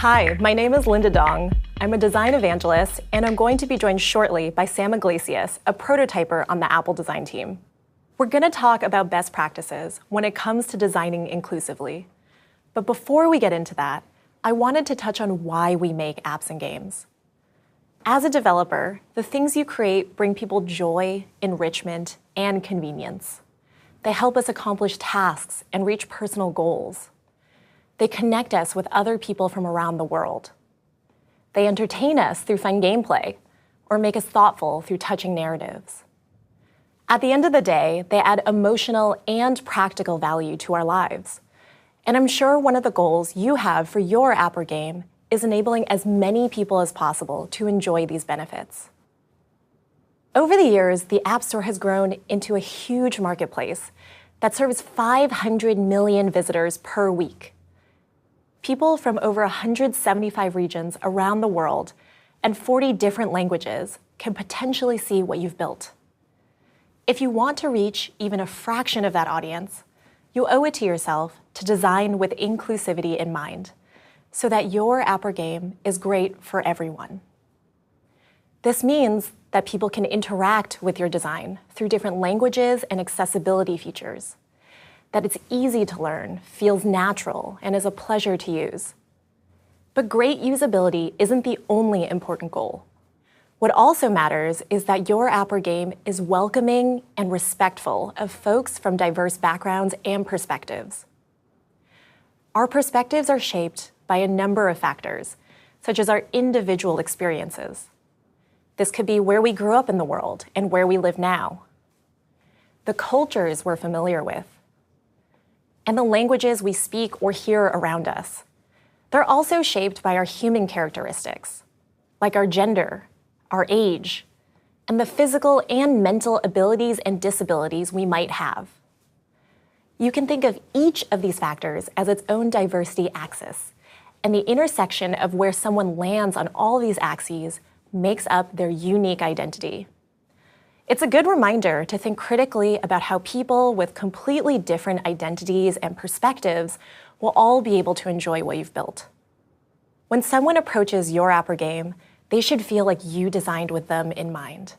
Hi, my name is Linda Dong. I'm a design evangelist, and I'm going to be joined shortly by Sam Iglesias, a prototyper on the Apple design team. We're going to talk about best practices when it comes to designing inclusively. But before we get into that, I wanted to touch on why we make apps and games. As a developer, the things you create bring people joy, enrichment, and convenience. They help us accomplish tasks and reach personal goals. They connect us with other people from around the world. They entertain us through fun gameplay, or make us thoughtful through touching narratives. At the end of the day, they add emotional and practical value to our lives. And I'm sure one of the goals you have for your app or game is enabling as many people as possible to enjoy these benefits. Over the years, the App Store has grown into a huge marketplace that serves 500 million visitors per week. People from over 175 regions around the world and 40 different languages can potentially see what you've built. If you want to reach even a fraction of that audience, you owe it to yourself to design with inclusivity in mind, so that your app or game is great for everyone. This means that people can interact with your design through different languages and accessibility features, that it's easy to learn, feels natural, and is a pleasure to use. But great usability isn't the only important goal. What also matters is that your app or game is welcoming and respectful of folks from diverse backgrounds and perspectives. Our perspectives are shaped by a number of factors, such as our individual experiences. This could be where we grew up in the world and where we live now, the cultures we're familiar with, and the languages we speak or hear around us. They're also shaped by our human characteristics, like our gender, our age, and the physical and mental abilities and disabilities we might have. You can think of each of these factors as its own diversity axis, and the intersection of where someone lands on all these axes makes up their unique identity. It's a good reminder to think critically about how people with completely different identities and perspectives will all be able to enjoy what you've built. When someone approaches your app or game, they should feel like you designed with them in mind.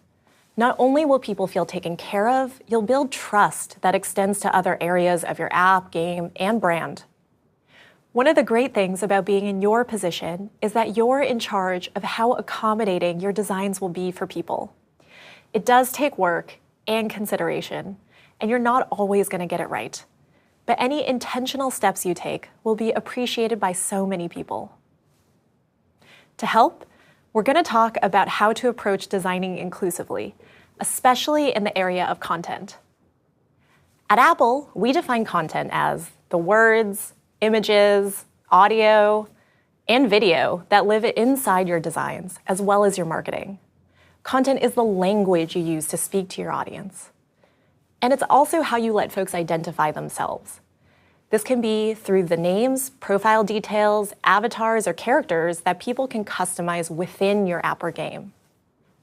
Not only will people feel taken care of, you'll build trust that extends to other areas of your app, game, and brand. One of the great things about being in your position is that you're in charge of how accommodating your designs will be for people. It does take work and consideration, and you're not always going to get it right. But any intentional steps you take will be appreciated by so many people. To help, we're going to talk about how to approach designing inclusively, especially in the area of content. At Apple, we define content as the words, images, audio, and video that live inside your designs, as well as your marketing. Content is the language you use to speak to your audience. And it's also how you let folks identify themselves. This can be through the names, profile details, avatars, or characters that people can customize within your app or game.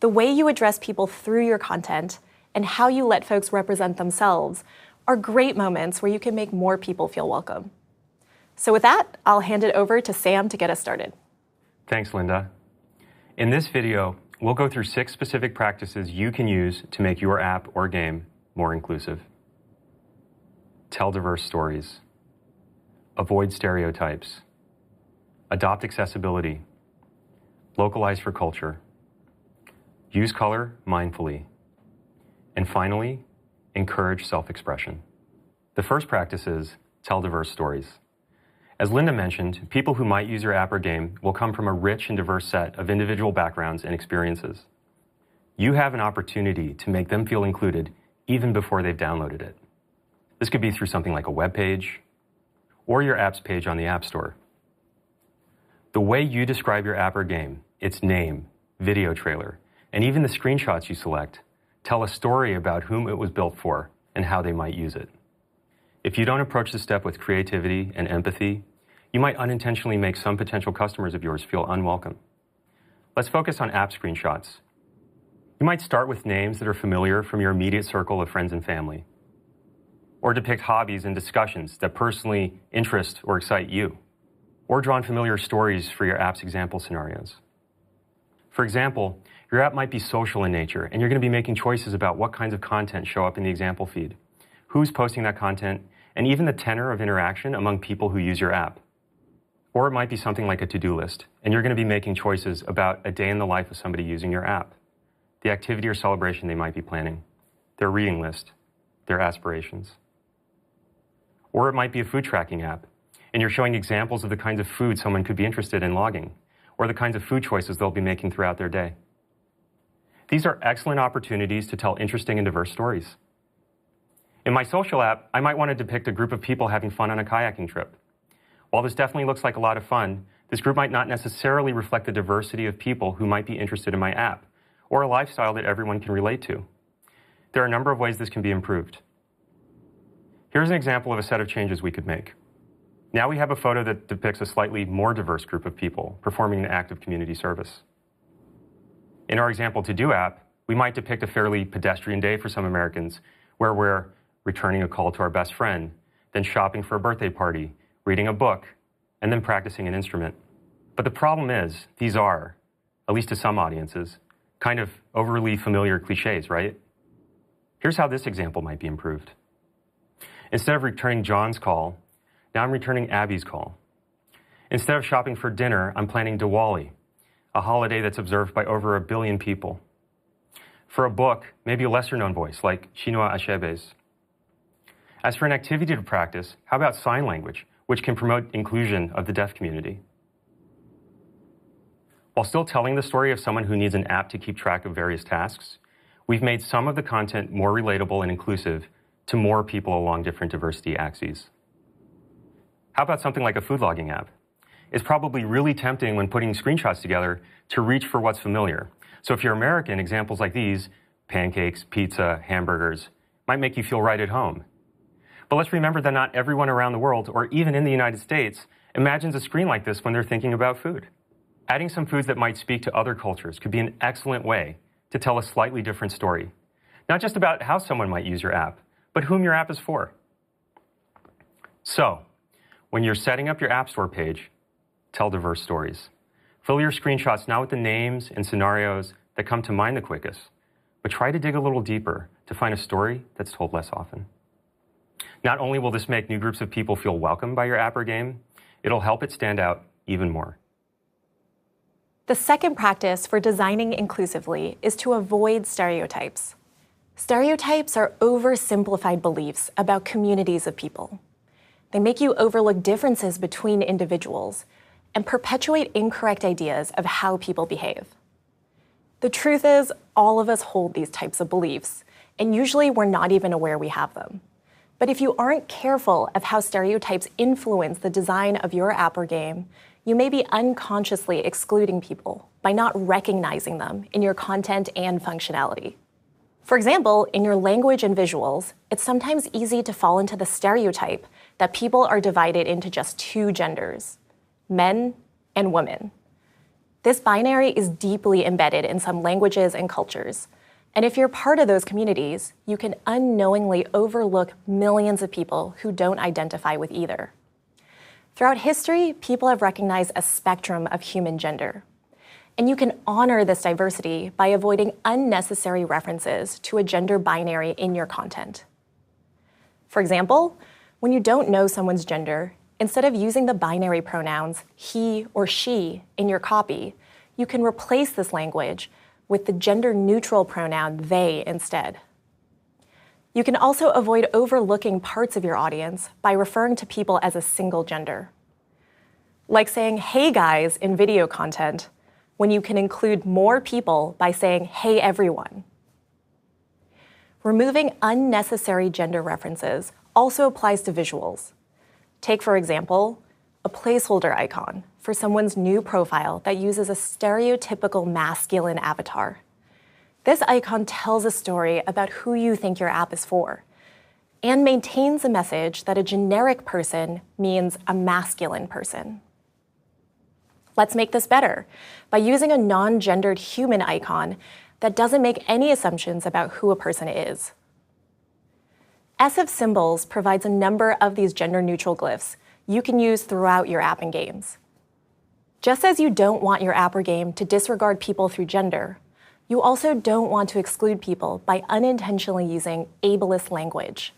The way you address people through your content and how you let folks represent themselves are great moments where you can make more people feel welcome. So with that, I'll hand it over to Sam to get us started. Thanks, Linda. In this video, we'll go through 6 specific practices you can use to make your app or game more inclusive. Tell diverse stories. Avoid stereotypes. Adopt accessibility. Localize for culture. Use color mindfully. And finally, encourage self-expression. The first practice is tell diverse stories. As Linda mentioned, people who might use your app or game will come from a rich and diverse set of individual backgrounds and experiences. You have an opportunity to make them feel included even before they've downloaded it. This could be through something like a web page or your apps page on the App Store. The way you describe your app or game, its name, video trailer, and even the screenshots you select, tell a story about whom it was built for and how they might use it. If you don't approach this step with creativity and empathy, you might unintentionally make some potential customers of yours feel unwelcome. Let's focus on app screenshots. You might start with names that are familiar from your immediate circle of friends and family, or depict hobbies and discussions that personally interest or excite you. or drawn familiar stories for your app's example scenarios. For example, your app might be social in nature, and you're going to be making choices about what kinds of content show up in the example feed, who's posting that content, and even the tenor of interaction among people who use your app. Or it might be something like a to-do list, and you're going to be making choices about a day in the life of somebody using your app, the activity or celebration they might be planning, their reading list, their aspirations. Or it might be a food tracking app, and you're showing examples of the kinds of food someone could be interested in logging, or the kinds of food choices they'll be making throughout their day. These are excellent opportunities to tell interesting and diverse stories. In my social app, I might want to depict a group of people having fun on a kayaking trip. While this definitely looks like a lot of fun, this group might not necessarily reflect the diversity of people who might be interested in my app, or a lifestyle that everyone can relate to. There are a number of ways this can be improved. Here's an example of a set of changes we could make. Now we have a photo that depicts a slightly more diverse group of people performing an act of community service. In our example to-do app, we might depict a fairly pedestrian day for some Americans, where we're returning a call to our best friend, then shopping for a birthday party, reading a book, and then practicing an instrument. But the problem is, these are, at least to some audiences, kind of overly familiar cliches, right? Here's how this example might be improved. Instead of returning John's call, now I'm returning Abby's call. Instead of shopping for dinner, I'm planning Diwali, a holiday that's observed by over 1 billion people. For a book, maybe a lesser-known voice like Chinua Achebe's. As for an activity to practice, how about sign language, which can promote inclusion of the deaf community? While still telling the story of someone who needs an app to keep track of various tasks, we've made some of the content more relatable and inclusive to more people along different diversity axes. How about something like a food logging app? It's probably really tempting when putting screenshots together to reach for what's familiar. So if you're American, examples like these, pancakes, pizza, hamburgers, might make you feel right at home. But let's remember that not everyone around the world, or even in the United States, imagines a screen like this when they're thinking about food. Adding some foods that might speak to other cultures could be an excellent way to tell a slightly different story. Not just about how someone might use your app, but whom your app is for. So, when you're setting up your App Store page, tell diverse stories. Fill your screenshots not with the names and scenarios that come to mind the quickest, but try to dig a little deeper to find a story that's told less often. Not only will this make new groups of people feel welcomed by your app or game, it'll help it stand out even more. The second practice for designing inclusively is to avoid stereotypes. Stereotypes are oversimplified beliefs about communities of people. They make you overlook differences between individuals and perpetuate incorrect ideas of how people behave. The truth is, all of us hold these types of beliefs, and usually we're not even aware we have them. But if you aren't careful of how stereotypes influence the design of your app or game, you may be unconsciously excluding people by not recognizing them in your content and functionality. For example, in your language and visuals, it's sometimes easy to fall into the stereotype that people are divided into just 2 genders, men and women. This binary is deeply embedded in some languages and cultures, and if you're part of those communities, you can unknowingly overlook millions of people who don't identify with either. Throughout history, people have recognized a spectrum of human gender. And you can honor this diversity by avoiding unnecessary references to a gender binary in your content. For example, when you don't know someone's gender, instead of using the binary pronouns he or she in your copy, you can replace this language with the gender-neutral pronoun they instead. You can also avoid overlooking parts of your audience by referring to people as a single gender. Like saying, "Hey guys" in video content, when you can include more people by saying, "Hey everyone." Removing unnecessary gender references also applies to visuals. Take, for example, a placeholder icon for someone's new profile that uses a stereotypical masculine avatar. This icon tells a story about who you think your app is for, and maintains the message that a generic person means a masculine person. Let's make this better by using a non-gendered human icon that doesn't make any assumptions about who a person is. SF Symbols provides a number of these gender-neutral glyphs you can use throughout your app and games. Just as you don't want your app or game to disregard people through gender, you also don't want to exclude people by unintentionally using ableist language.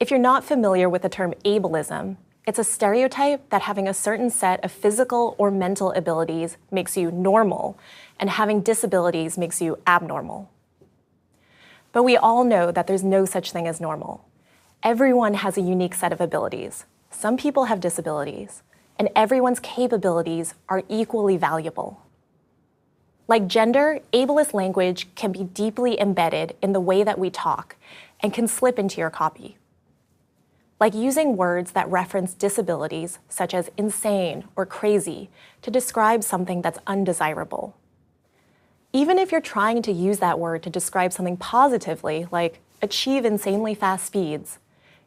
If you're not familiar with the term ableism, it's a stereotype that having a certain set of physical or mental abilities makes you normal, and having disabilities makes you abnormal. But we all know that there's no such thing as normal. Everyone has a unique set of abilities. Some people have disabilities, and everyone's capabilities are equally valuable. Like gender, ableist language can be deeply embedded in the way that we talk and can slip into your copy. Like using words that reference disabilities, such as insane or crazy, to describe something that's undesirable. Even if you're trying to use that word to describe something positively, like achieve insanely fast speeds,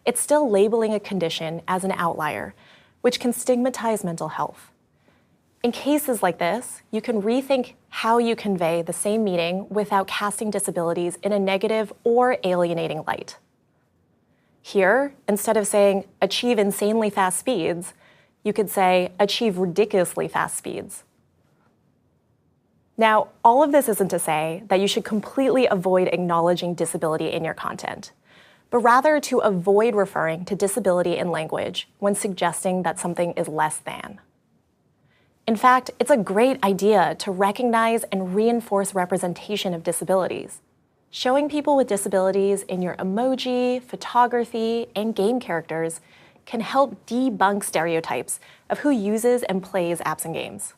it's still labeling a condition as an outlier, which can stigmatize mental health. In cases like this, you can rethink how you convey the same meaning without casting disabilities in a negative or alienating light. Here, instead of saying achieve insanely fast speeds, you could say achieve ridiculously fast speeds. Now, all of this isn't to say that you should completely avoid acknowledging disability in your content, but rather to avoid referring to disability in language when suggesting that something is less than. In fact, it's a great idea to recognize and reinforce representation of disabilities. Showing people with disabilities in your emoji, photography, and game characters can help debunk stereotypes of who uses and plays apps and games.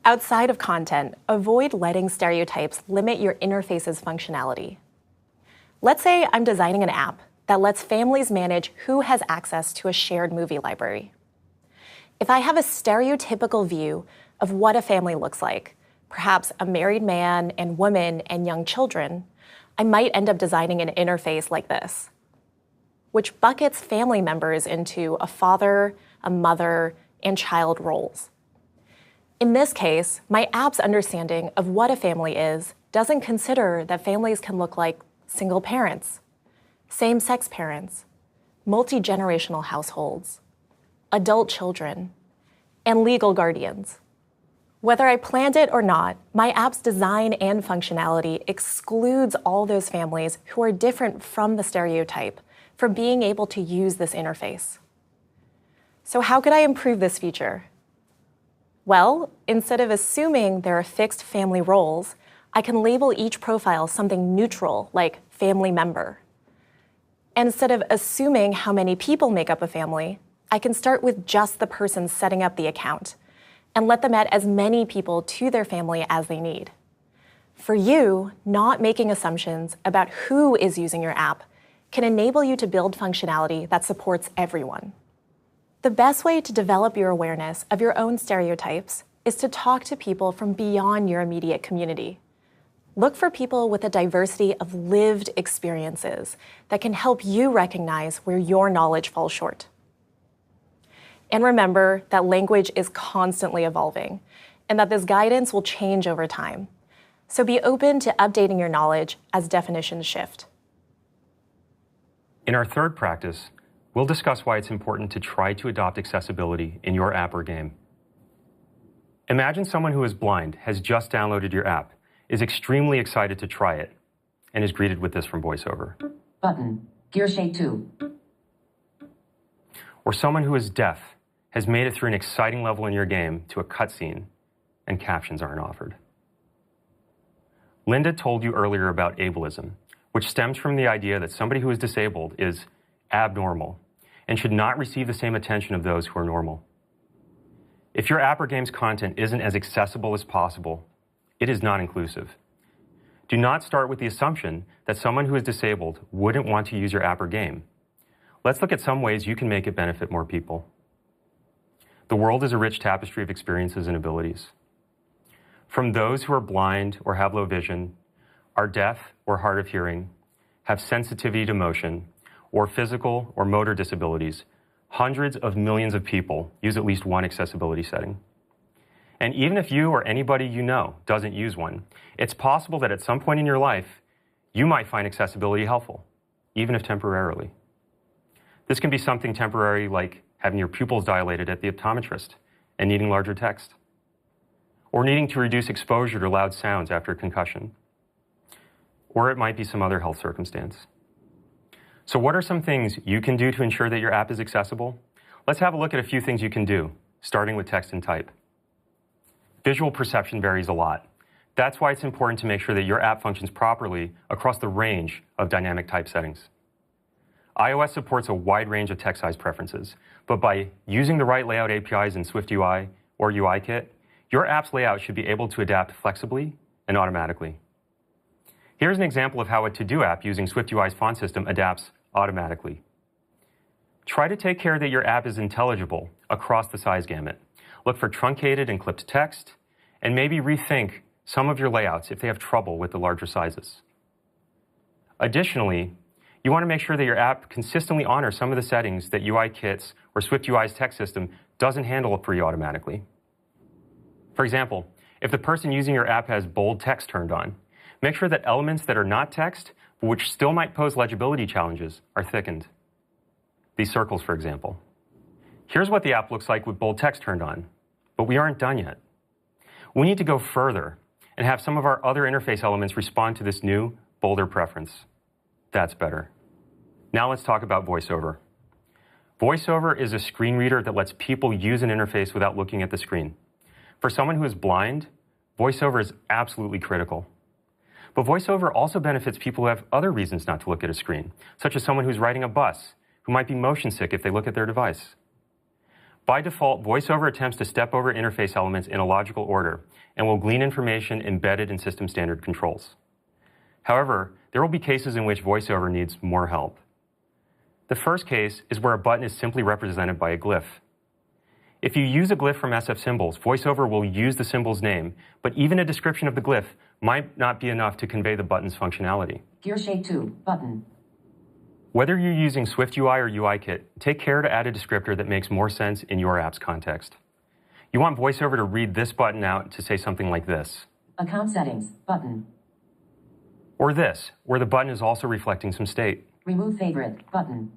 Outside of content, avoid letting stereotypes limit your interface's functionality. Let's say I'm designing an app that lets families manage who has access to a shared movie library. If I have a stereotypical view of what a family looks like, perhaps a married man and woman and young children, I might end up designing an interface like this, which buckets family members into a father, a mother, and child roles. In this case, my app's understanding of what a family is doesn't consider that families can look like single parents, same-sex parents, multi-generational households, adult children, and legal guardians. Whether I planned it or not, my app's design and functionality excludes all those families who are different from the stereotype from being able to use this interface. So how could I improve this feature? Well, instead of assuming there are fixed family roles, I can label each profile something neutral, like family member. And instead of assuming how many people make up a family, I can start with just the person setting up the account and let them add as many people to their family as they need. For you, not making assumptions about who is using your app can enable you to build functionality that supports everyone. The best way to develop your awareness of your own stereotypes is to talk to people from beyond your immediate community. Look for people with a diversity of lived experiences that can help you recognize where your knowledge falls short. And remember that language is constantly evolving and that this guidance will change over time. So be open to updating your knowledge as definitions shift. In our third practice, we'll discuss why it's important to try to adopt accessibility in your app or game. Imagine someone who is blind, has just downloaded your app, is extremely excited to try it, and is greeted with this from VoiceOver. Button. Gear shade 2. Or someone who is deaf has made it through an exciting level in your game to a cutscene, and captions aren't offered. Linda told you earlier about ableism, which stems from the idea that somebody who is disabled is abnormal and should not receive the same attention of those who are normal. If your app or game's content isn't as accessible as possible, it is not inclusive. Do not start with the assumption that someone who is disabled wouldn't want to use your app or game. Let's look at some ways you can make it benefit more people. The world is a rich tapestry of experiences and abilities. From those who are blind or have low vision, are deaf or hard of hearing, have sensitivity to motion, or physical or motor disabilities, hundreds of millions of people use at least one accessibility setting. And even if you or anybody you know doesn't use one, it's possible that at some point in your life, you might find accessibility helpful, even if temporarily. This can be something temporary like having your pupils dilated at the optometrist and needing larger text. or needing to reduce exposure to loud sounds after a concussion. Or it might be some other health circumstance. So what are some things you can do to ensure that your app is accessible? Let's have a look at a few things you can do, starting with text and type. Visual perception varies a lot. That's why it's important to make sure that your app functions properly across the range of dynamic type settings. iOS supports a wide range of text size preferences, but by using the right layout APIs in SwiftUI or UIKit, your app's layout should be able to adapt flexibly and automatically. Here's an example of how a to-do app using SwiftUI's font system adapts automatically. Try to take care that your app is intelligible across the size gamut. Look for truncated and clipped text, and maybe rethink some of your layouts if they have trouble with the larger sizes. Additionally, you want to make sure that your app consistently honors some of the settings that UIKit's or SwiftUI's text system doesn't handle for you automatically. For example, if the person using your app has bold text turned on, make sure that elements that are not text, but which still might pose legibility challenges, are thickened. These circles, for example. Here's what the app looks like with bold text turned on, but we aren't done yet. We need to go further and have some of our other interface elements respond to this new, bolder preference. That's better. Now let's talk about VoiceOver. VoiceOver is a screen reader that lets people use an interface without looking at the screen. For someone who is blind, VoiceOver is absolutely critical. But VoiceOver also benefits people who have other reasons not to look at a screen, such as someone who's riding a bus, who might be motion sick if they look at their device. By default, VoiceOver attempts to step over interface elements in a logical order and will glean information embedded in system standard controls. However, there will be cases in which VoiceOver needs more help. The first case is where a button is simply represented by a glyph. If you use a glyph from SF Symbols, VoiceOver will use the symbol's name, but even a description of the glyph might not be enough to convey the button's functionality. Gear Shade 2, button. Whether you're using SwiftUI or UIKit, take care to add a descriptor that makes more sense in your app's context. You want VoiceOver to read this button out to say something like this. Account settings, button. Or this, where the button is also reflecting some state. Remove favorite, button.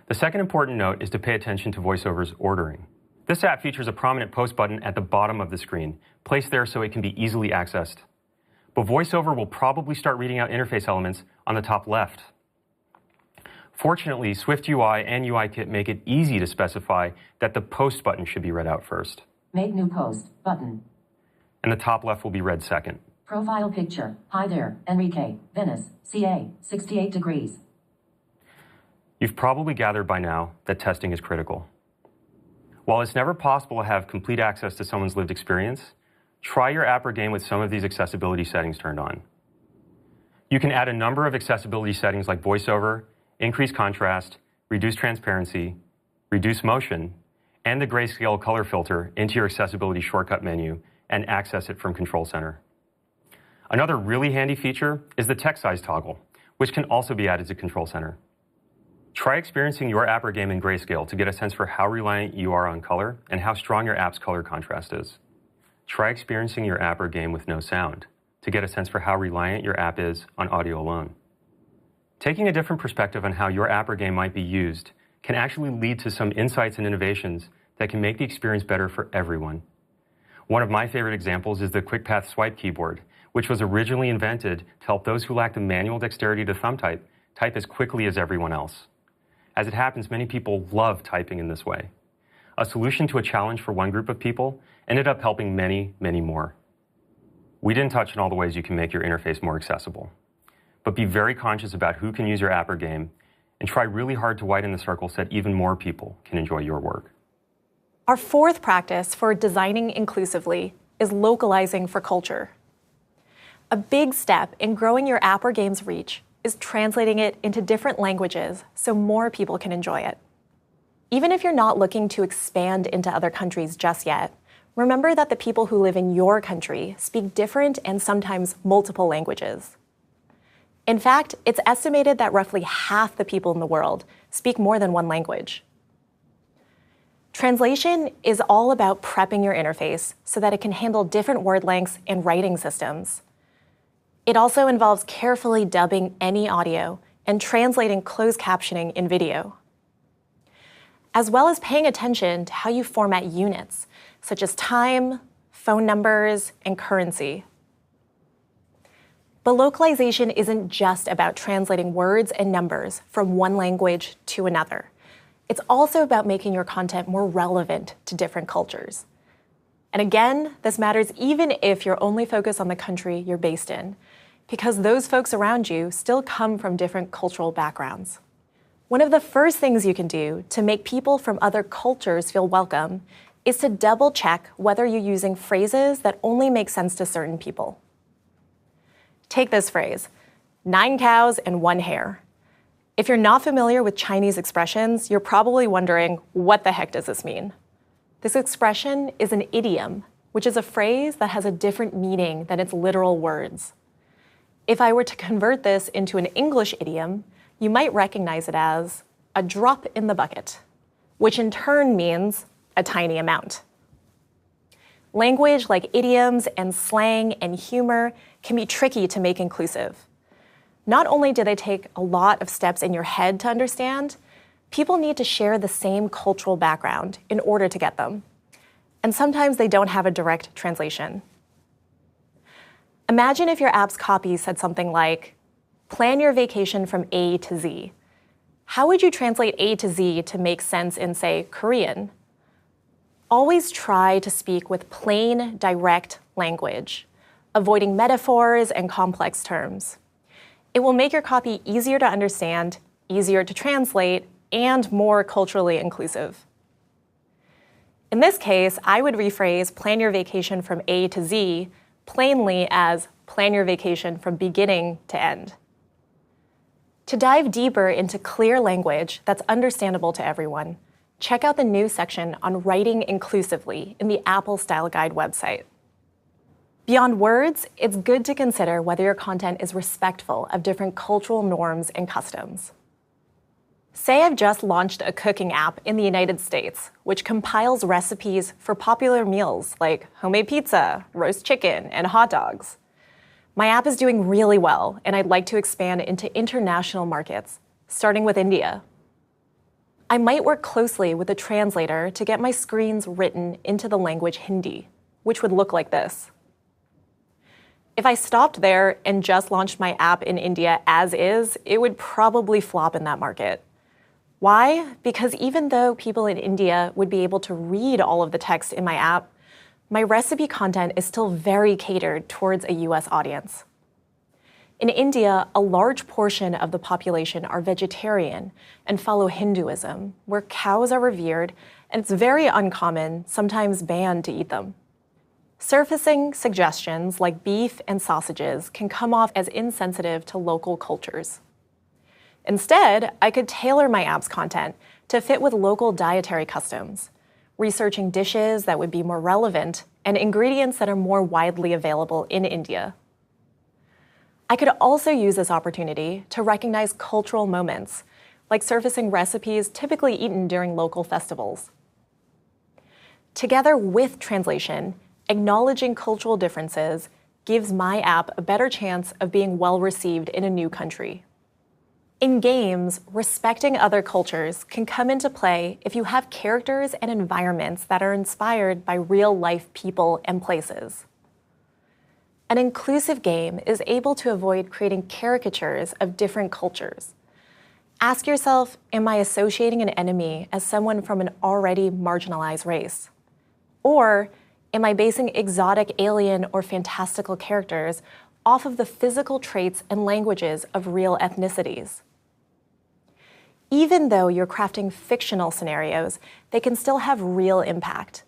The second important note is to pay attention to VoiceOver's ordering. This app features a prominent post button at the bottom of the screen, placed there so it can be easily accessed. But VoiceOver will probably start reading out interface elements on the top left. Fortunately, SwiftUI and UIKit make it easy to specify that the post button should be read out first. Make new post, button. And the top left will be read second. Profile picture. Hi there, Enrique, Venice, CA, 68 degrees. You've probably gathered by now that testing is critical. While it's never possible to have complete access to someone's lived experience, try your app or game with some of these accessibility settings turned on. You can add a number of accessibility settings like VoiceOver, increase contrast, reduce transparency, reduce motion, and the grayscale color filter into your accessibility shortcut menu and access it from Control Center. Another really handy feature is the text size toggle, which can also be added to Control Center. Try experiencing your app or game in grayscale to get a sense for how reliant you are on color and how strong your app's color contrast is. Try experiencing your app or game with no sound to get a sense for how reliant your app is on audio alone. Taking a different perspective on how your app or game might be used can actually lead to some insights and innovations that can make the experience better for everyone. One of my favorite examples is the QuickPath swipe keyboard, which was originally invented to help those who lack the manual dexterity to thumb type as quickly as everyone else. As it happens, many people love typing in this way. A solution to a challenge for one group of people ended up helping many, many more. We didn't touch on all the ways you can make your interface more accessible. But be very conscious about who can use your app or game, and try really hard to widen the circle so that even more people can enjoy your work. Our fourth practice for designing inclusively is localizing for culture. A big step in growing your app or game's reach is translating it into different languages so more people can enjoy it. Even if you're not looking to expand into other countries just yet, remember that the people who live in your country speak different and sometimes multiple languages. In fact, it's estimated that roughly half the people in the world speak more than one language. Translation is all about prepping your interface so that it can handle different word lengths and writing systems. It also involves carefully dubbing any audio and translating closed captioning in video, as well as paying attention to how you format units, such as time, phone numbers, and currency. But localization isn't just about translating words and numbers from one language to another. It's also about making your content more relevant to different cultures. And again, this matters even if you're only focused on the country you're based in, because those folks around you still come from different cultural backgrounds. One of the first things you can do to make people from other cultures feel welcome is to double check whether you're using phrases that only make sense to certain people. Take this phrase, 9 cows and 1 hare. If you're not familiar with Chinese expressions, you're probably wondering, what the heck does this mean? This expression is an idiom, which is a phrase that has a different meaning than its literal words. If I were to convert this into an English idiom, you might recognize it as a drop in the bucket, which in turn means a tiny amount. Language like idioms and slang and humor can be tricky to make inclusive. Not only do they take a lot of steps in your head to understand, people need to share the same cultural background in order to get them. And sometimes they don't have a direct translation. Imagine if your app's copy said something like, plan your vacation from A to Z. How would you translate A to Z to make sense in, say, Korean? Always try to speak with plain, direct language, avoiding metaphors and complex terms. It will make your copy easier to understand, easier to translate, and more culturally inclusive. In this case, I would rephrase plan your vacation from A to Z plainly as plan your vacation from beginning to end. To dive deeper into clear language that's understandable to everyone, check out the new section on writing inclusively in the Apple Style Guide website. Beyond words, it's good to consider whether your content is respectful of different cultural norms and customs. Say I've just launched a cooking app in the United States, which compiles recipes for popular meals like homemade pizza, roast chicken, and hot dogs. My app is doing really well, and I'd like to expand into international markets, starting with India. I might work closely with a translator to get my screens written into the language Hindi, which would look like this. If I stopped there and just launched my app in India as is, it would probably flop in that market. Why? Because even though people in India would be able to read all of the text in my app, my recipe content is still very catered towards a US audience. In India, a large portion of the population are vegetarian and follow Hinduism, where cows are revered, and it's very uncommon, sometimes banned, to eat them. Surfacing suggestions like beef and sausages can come off as insensitive to local cultures. Instead, I could tailor my app's content to fit with local dietary customs, researching dishes that would be more relevant and ingredients that are more widely available in India. I could also use this opportunity to recognize cultural moments, like surfacing recipes typically eaten during local festivals. Together with translation, acknowledging cultural differences gives my app a better chance of being well received in a new country. In games, respecting other cultures can come into play if you have characters and environments that are inspired by real-life people and places. An inclusive game is able to avoid creating caricatures of different cultures. Ask yourself, am I associating an enemy as someone from an already marginalized race? Or am I basing exotic alien or fantastical characters off of the physical traits and languages of real ethnicities? Even though you're crafting fictional scenarios, they can still have real impact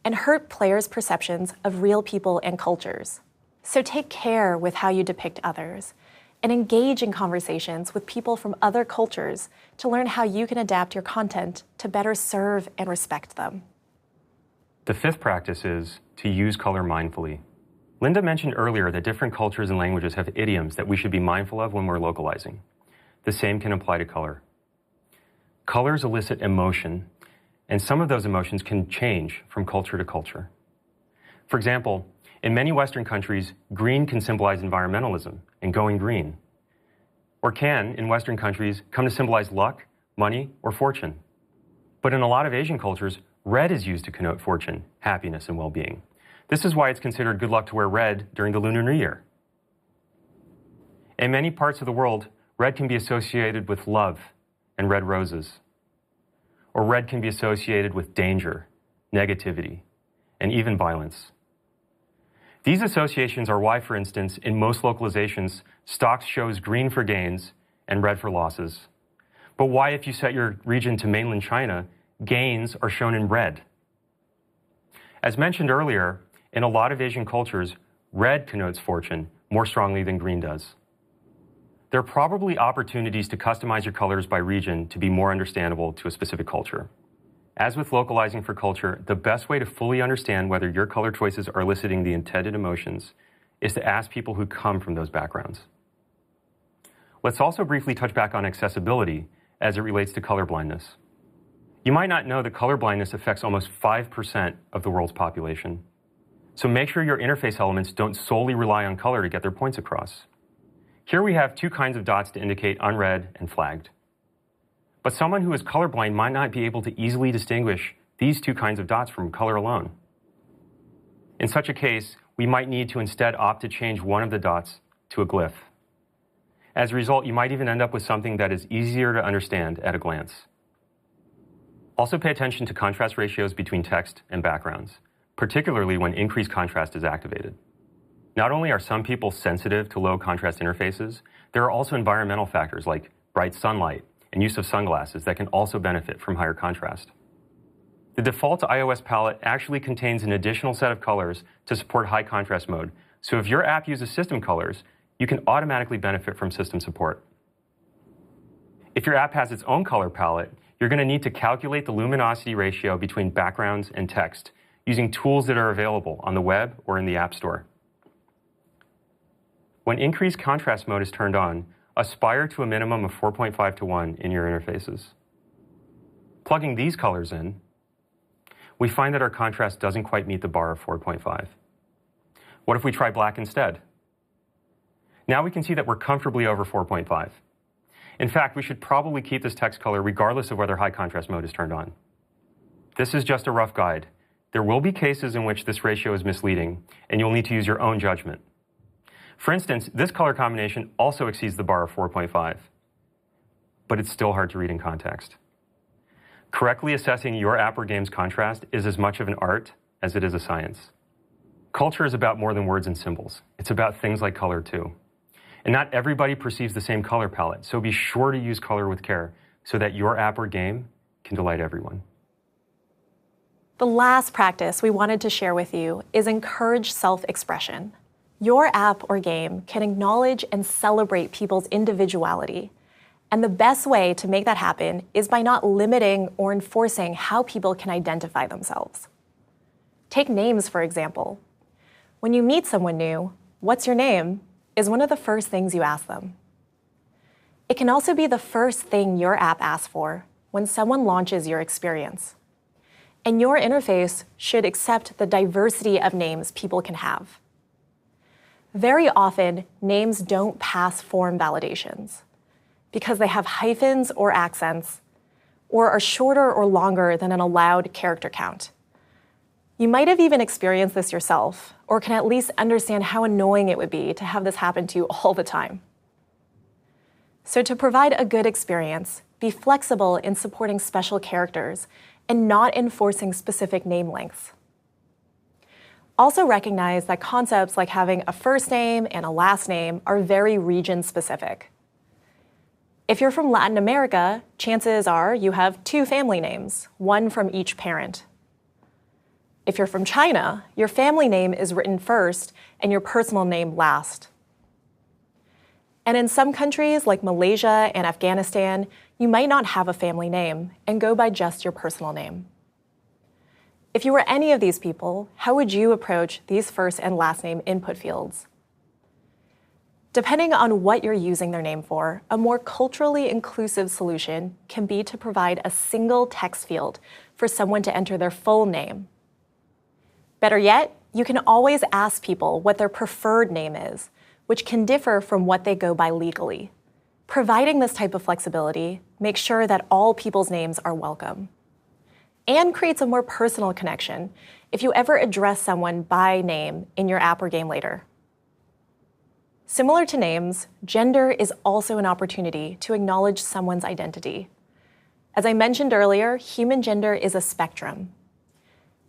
and hurt players' perceptions of real people and cultures. So take care with how you depict others and engage in conversations with people from other cultures to learn how you can adapt your content to better serve and respect them. The fifth practice is to use color mindfully. Linda mentioned earlier that different cultures and languages have idioms that we should be mindful of when we're localizing. The same can apply to color. Colors elicit emotion, and some of those emotions can change from culture to culture. For example, in many Western countries, green can symbolize environmentalism and going green, or can, in Western countries, come to symbolize luck, money, or fortune. But in a lot of Asian cultures, red is used to connote fortune, happiness, and well-being. This is why it's considered good luck to wear red during the Lunar New Year. In many parts of the world, red can be associated with love and red roses. Or red can be associated with danger, negativity, and even violence. These associations are why, for instance, in most localizations, stocks shows green for gains and red for losses. But why, if you set your region to mainland China, gains are shown in red? As mentioned earlier, in a lot of Asian cultures, red connotes fortune more strongly than green does. There are probably opportunities to customize your colors by region to be more understandable to a specific culture. As with localizing for culture, the best way to fully understand whether your color choices are eliciting the intended emotions is to ask people who come from those backgrounds. Let's also briefly touch back on accessibility as it relates to color blindness. You might not know that color blindness affects almost 5% of the world's population. So make sure your interface elements don't solely rely on color to get their points across. Here we have two kinds of dots to indicate unread and flagged. But someone who is colorblind might not be able to easily distinguish these two kinds of dots from color alone. In such a case, we might need to instead opt to change one of the dots to a glyph. As a result, you might even end up with something that is easier to understand at a glance. Also pay attention to contrast ratios between text and backgrounds, particularly when increased contrast is activated. Not only are some people sensitive to low contrast interfaces, there are also environmental factors like bright sunlight and use of sunglasses that can also benefit from higher contrast. The default iOS palette actually contains an additional set of colors to support high contrast mode, so if your app uses system colors, you can automatically benefit from system support. If your app has its own color palette, you're going to need to calculate the luminosity ratio between backgrounds and text using tools that are available on the web or in the App Store. When increased contrast mode is turned on, aspire to a minimum of 4.5 to 1 in your interfaces. Plugging these colors in, we find that our contrast doesn't quite meet the bar of 4.5. What if we try black instead? Now we can see that we're comfortably over 4.5. In fact, we should probably keep this text color regardless of whether high contrast mode is turned on. This is just a rough guide. There will be cases in which this ratio is misleading, and you'll need to use your own judgment. For instance, this color combination also exceeds the bar of 4.5, but it's still hard to read in context. Correctly assessing your app or game's contrast is as much of an art as it is a science. Culture is about more than words and symbols. It's about things like color too. And not everybody perceives the same color palette, so be sure to use color with care so that your app or game can delight everyone. The last practice we wanted to share with you is encourage self-expression. Your app or game can acknowledge and celebrate people's individuality. And the best way to make that happen is by not limiting or enforcing how people can identify themselves. Take names, for example. When you meet someone new, "What's your name?" is one of the first things you ask them. It can also be the first thing your app asks for when someone launches your experience. And your interface should accept the diversity of names people can have. Very often, names don't pass form validations because they have hyphens or accents, or are shorter or longer than an allowed character count. You might have even experienced this yourself, or can at least understand how annoying it would be to have this happen to you all the time. So to provide a good experience, be flexible in supporting special characters and not enforcing specific name lengths. Also recognize that concepts like having a first name and a last name are very region-specific. If you're from Latin America, chances are you have two family names, one from each parent. If you're from China, your family name is written first and your personal name last. And in some countries like Malaysia and Afghanistan, you might not have a family name and go by just your personal name. If you were any of these people, how would you approach these first and last name input fields? Depending on what you're using their name for, a more culturally inclusive solution can be to provide a single text field for someone to enter their full name. Better yet, you can always ask people what their preferred name is, which can differ from what they go by legally. Providing this type of flexibility makes sure that all people's names are welcome. and creates a more personal connection if you ever address someone by name in your app or game later. Similar to names, gender is also an opportunity to acknowledge someone's identity. As I mentioned earlier, human gender is a spectrum.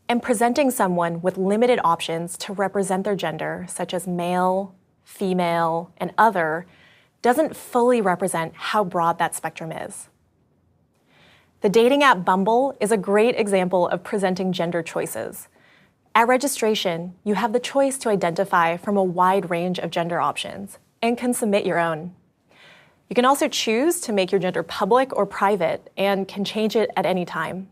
And presenting someone with limited options to represent their gender, such as male, female, and other, doesn't fully represent how broad that spectrum is. The dating app Bumble is a great example of presenting gender choices. At registration, you have the choice to identify from a wide range of gender options and can submit your own. You can also choose to make your gender public or private and can change it at any time.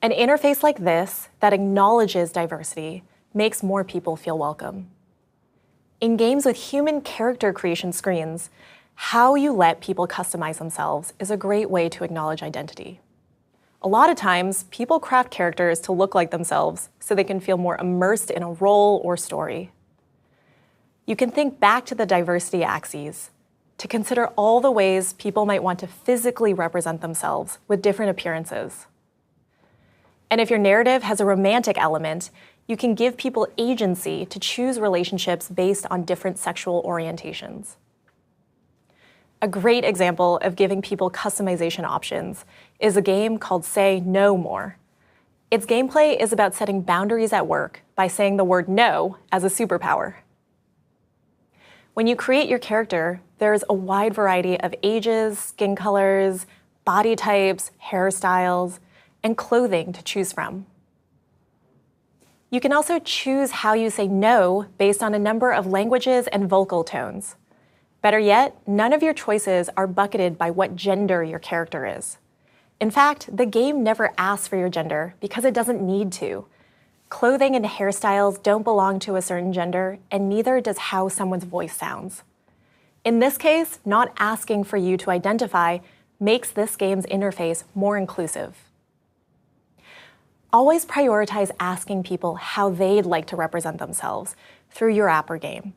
An interface like this that acknowledges diversity makes more people feel welcome. In games with human character creation screens, how you let people customize themselves is a great way to acknowledge identity. A lot of times, people craft characters to look like themselves so they can feel more immersed in a role or story. You can think back to the diversity axes to consider all the ways people might want to physically represent themselves with different appearances. And if your narrative has a romantic element, you can give people agency to choose relationships based on different sexual orientations. A great example of giving people customization options is a game called Say No More. Its gameplay is about setting boundaries at work by saying the word no as a superpower. When you create your character, there's a wide variety of ages, skin colors, body types, hairstyles, and clothing to choose from. You can also choose how you say no based on a number of languages and vocal tones. Better yet, none of your choices are bucketed by what gender your character is. In fact, the game never asks for your gender because it doesn't need to. Clothing and hairstyles don't belong to a certain gender, and neither does how someone's voice sounds. In this case, not asking for you to identify makes this game's interface more inclusive. Always prioritize asking people how they'd like to represent themselves through your app or game,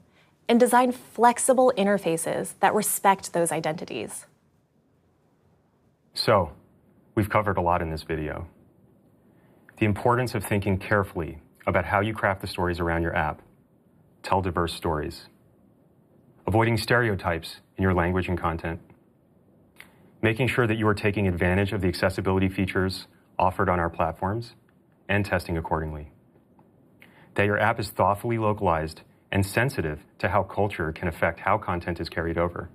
and design flexible interfaces that respect those identities. So, we've covered a lot in this video. The importance of thinking carefully about how you craft the stories around your app. Tell diverse stories. Avoiding stereotypes in your language and content. Making sure that you are taking advantage of the accessibility features offered on our platforms and testing accordingly. That your app is thoughtfully localized and sensitive to how culture can affect how content is carried over.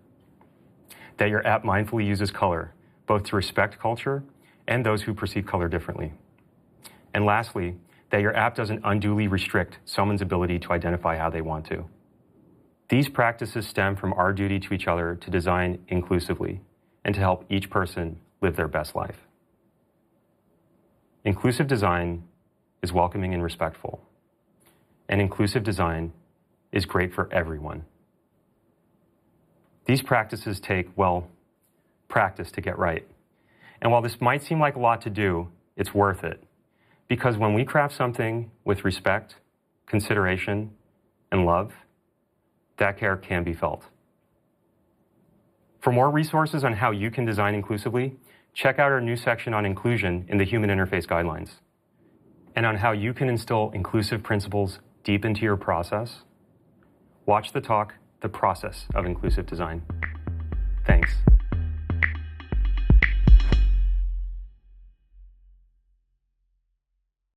That your app mindfully uses color, both to respect culture and those who perceive color differently. And lastly, that your app doesn't unduly restrict someone's ability to identify how they want to. These practices stem from our duty to each other to design inclusively and to help each person live their best life. Inclusive design is welcoming and respectful. And inclusive design is great for everyone. These practices take, well, practice to get right. And while this might seem like a lot to do, it's worth it. Because when we craft something with respect, consideration, and love, that care can be felt. For more resources on how you can design inclusively, check out our new section on inclusion in the Human Interface Guidelines. And on how you can instill inclusive principles deep into your process, watch the talk, The Process of Inclusive Design. Thanks.